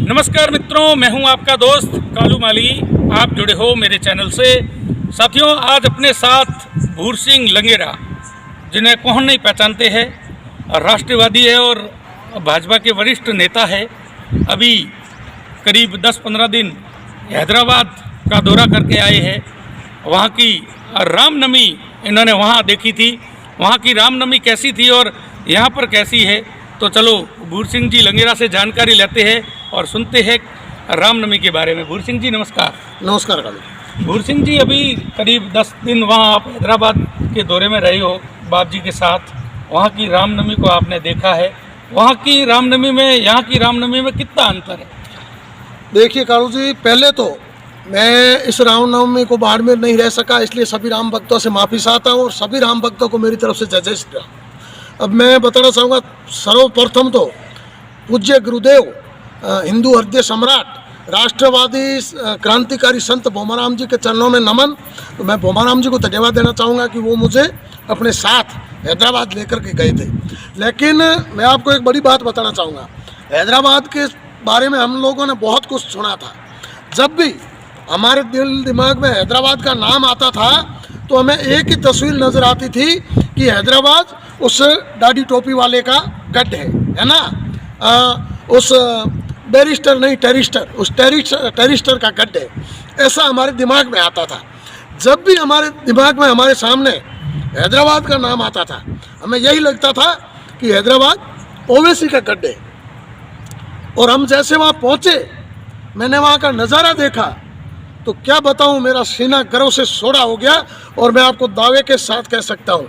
नमस्कार मित्रों, मैं हूं आपका दोस्त कालू माली। आप जुड़े हो मेरे चैनल से। साथियों, आज अपने साथ भूर सिंह लंगेरा, जिन्हें कौन नहीं पहचानते हैं, राष्ट्रवादी है और भाजपा के वरिष्ठ नेता है। अभी करीब 10-15 दिन हैदराबाद का दौरा करके आए हैं। वहाँ की रामनवमी इन्होंने वहाँ देखी थी। वहाँ की रामनवमी कैसी थी और यहाँ पर कैसी है, तो चलो भूर सिंह जी लंगेरा से जानकारी लेते हैं और सुनते हैं रामनवमी के बारे में। भूर सिंह जी नमस्कार। नमस्कार कालू। भूर सिंह जी, अभी करीब 10 दिन वहाँ आप हैदराबाद के दौरे में रहे हो बाप जी के साथ। वहाँ की रामनवमी को आपने देखा है। वहाँ की रामनवमी में यहाँ की रामनवमी में कितना अंतर है? देखिए कालू जी, पहले तो मैं इस रामनवमी को बाड़मेर नहीं रह सका, इसलिए सभी राम भक्तों से माफ़ी चाहता हूँ और सभी राम भक्तों को मेरी तरफ से जय जय श्री राम। अब मैं बताना चाहूँगा, सर्वप्रथम तो पूज्य गुरुदेव हिंदू हृदय सम्राट राष्ट्रवादी क्रांतिकारी संत भोमाराम जी के चरणों में नमन। तो मैं भोमाराम जी को धन्यवाद देना चाहूँगा कि वो मुझे अपने साथ हैदराबाद लेकर के गए थे। लेकिन मैं आपको एक बड़ी बात बताना चाहूँगा, हैदराबाद के बारे में हम लोगों ने बहुत कुछ सुना था। जब भी हमारे दिल दिमाग में हैदराबाद का नाम आता था तो हमें एक ही तस्वीर नज़र आती थी कि हैदराबाद उस दाढ़ी टोपी वाले का गढ़ है ना, उस बैरिस्टर नहीं टेरिस्टर, उस टेरिस्टर का गढ़ है, ऐसा हमारे दिमाग में आता था। जब भी हमारे दिमाग में हमारे सामने हैदराबाद का नाम आता था, हमें यही लगता था कि हैदराबाद ओवैसी का गढ़ है। और हम जैसे वहाँ पहुँचे, मैंने वहाँ का नज़ारा देखा तो क्या बताऊँ, मेरा सीना गर्व से सोड़ा हो गया। और मैं आपको दावे के साथ कह सकता हूँ,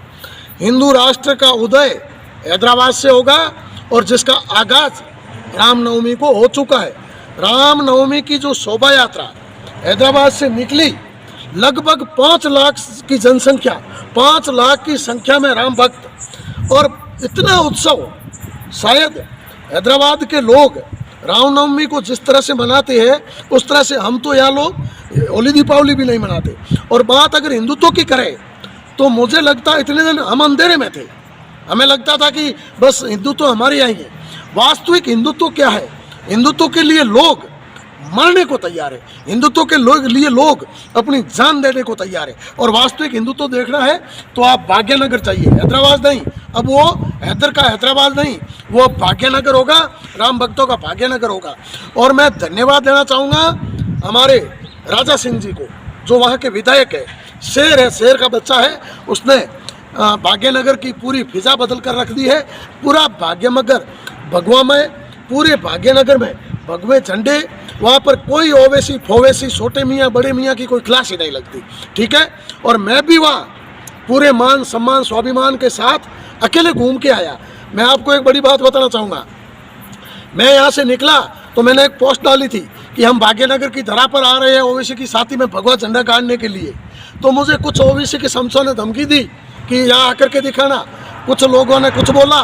हिंदू राष्ट्र का उदय हैदराबाद से होगा और जिसका आगाज़ रामनवमी को हो चुका है। रामनवमी की जो शोभा यात्रा हैदराबाद से निकली, लगभग 5 लाख की जनसंख्या, 5 लाख की संख्या में राम भक्त, और इतना उत्सव शायद हैदराबाद के लोग रामनवमी को जिस तरह से मनाते हैं उस तरह से हम तो यहाँ लोग होली दीपावली भी नहीं मनाते। और बात अगर हिंदुत्व की करें तो मुझे लगता है इतने दिन हम अंधेरे में थे, हमें लगता था कि बस हिंदुत्व हमारे यहाँ ही है। वास्तविक हिंदुत्व क्या है? हिंदुत्व के लिए लोग मरने को तैयार है, हिंदुत्व के लिए लोग अपनी जान देने को तैयार है। और वास्तविक हिंदुत्व देखना है तो आप भाग्यनगर चाहिए, हैदराबाद नहीं। अब वो हैदर का हैदराबाद नहीं, वो अब भाग्यनगर होगा, राम भक्तों का भाग्यनगर होगा। और मैं धन्यवाद देना चाहूँगा हमारे राजा सिंह जी को, जो वहाँ के विधायक है, शेर है, शेर का बच्चा है। उसने भाग्यनगर की पूरी फिजा बदल कर रख दी है। पूरा भाग्यनगर भगवा में, पूरे भाग्यनगर में भगवे झंडे। वहाँ पर कोई ओवैसी फोवैसी, छोटे मियाँ बड़े मियाँ की कोई क्लास ही नहीं लगती, ठीक है। और मैं भी वहाँ पूरे मान सम्मान स्वाभिमान के साथ अकेले घूम के आया। मैं आपको एक बड़ी बात बताना चाहूँगा, मैं यहाँ से निकला तो मैंने एक पोस्ट डाली थी कि हम भाग्यनगर की धरा पर आ रहे हैं ओवैसी की साथी में भगवा झंडा गाड़ने के लिए। तो मुझे कुछ ओवैसी के समसों ने धमकी दी कि यहाँ आकर के दिखाना। कुछ लोगों ने कुछ बोला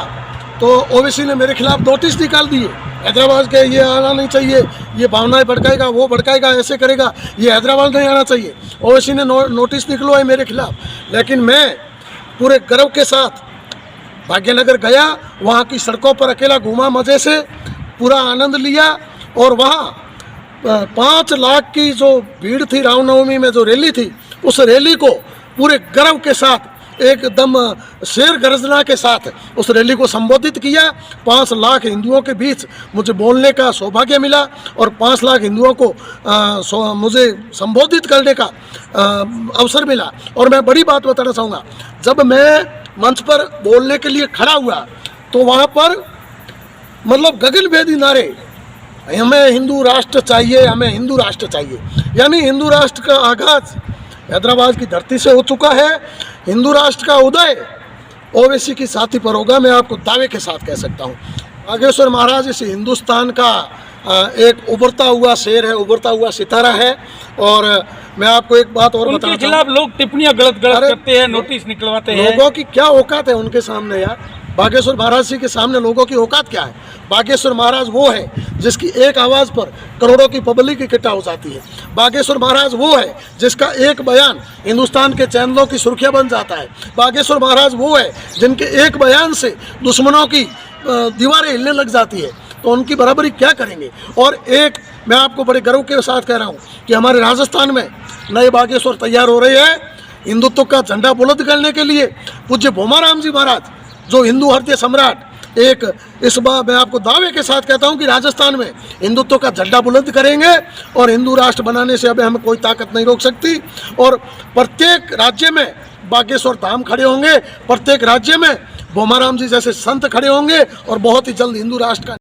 तो ओवैसी ने मेरे खिलाफ नोटिस निकाल दिए, हैदराबाद के ये आना नहीं चाहिए, ये भावनाएं भड़काएगा, वो भड़काएगा, ऐसे करेगा, ये हैदराबाद नहीं आना चाहिए। ओवैसी ने नोटिस निकलवाए मेरे खिलाफ। लेकिन मैं पूरे गर्व के साथ भाग्यनगर गया, वहाँ की सड़कों पर अकेला घूमा, मज़े से पूरा आनंद लिया। और वहाँ 5 लाख की जो भीड़ थी रामनवमी में, जो रैली थी, उस रैली को पूरे गर्व के साथ एकदम शेर गर्जना के साथ उस रैली को संबोधित किया। 5 लाख हिंदुओं के बीच मुझे बोलने का सौभाग्य मिला और 5 लाख हिंदुओं को मुझे संबोधित करने का अवसर मिला। और मैं बड़ी बात बताना चाहूँगा, जब मैं मंच पर बोलने के लिए खड़ा हुआ तो वहाँ पर मतलब गगनभेदी नारे, हमें हिंदू राष्ट्र चाहिए, हमें हिंदू राष्ट्र चाहिए। यानी हिंदू राष्ट्र का आगाज़ हैदराबाद की धरती से हो चुका है। हिंदू राष्ट्र का उदय ओवैसी की साथी पर होगा, मैं आपको दावे के साथ कह सकता हूँ। बागेश्वर महाराज इस हिंदुस्तान का एक उभरता हुआ शेर है, उभरता हुआ सितारा है। और मैं आपको एक बात और बताना, उनके खिलाफ लोग टिप्पणियां गलत करते हैं, नोटिस निकलवाते हैं। लोगों की क्या औकात है उनके सामने यार? बागेश्वर महाराज जी के सामने लोगों की औकात क्या है? बागेश्वर महाराज वो है जिसकी एक आवाज़ पर करोड़ों की पब्लिक इकट्ठा हो जाती है। बागेश्वर महाराज वो है जिसका एक बयान हिंदुस्तान के चैनलों की सुर्खियां बन जाता है। बागेश्वर महाराज वो है जिनके एक बयान से दुश्मनों की दीवारें हिलने लग जाती है। तो उनकी बराबरी क्या करेंगे। और एक मैं आपको बड़े गर्व के साथ कह रहा हूँ कि हमारे राजस्थान में नए बागेश्वर तैयार हो रहे हैं हिंदुत्व का झंडा बुलंद करने के लिए। पूज्य भोमाराम जी महाराज जो हिंदू हृदय सम्राट, एक इस बार मैं आपको दावे के साथ कहता हूं कि राजस्थान में हिंदुत्व का झंडा बुलंद करेंगे और हिंदू राष्ट्र बनाने से अब हमें कोई ताकत नहीं रोक सकती। और प्रत्येक राज्य में बागेश्वर धाम खड़े होंगे, प्रत्येक राज्य में भोमाराम जी जैसे संत खड़े होंगे और बहुत ही जल्द हिंदू राष्ट्र का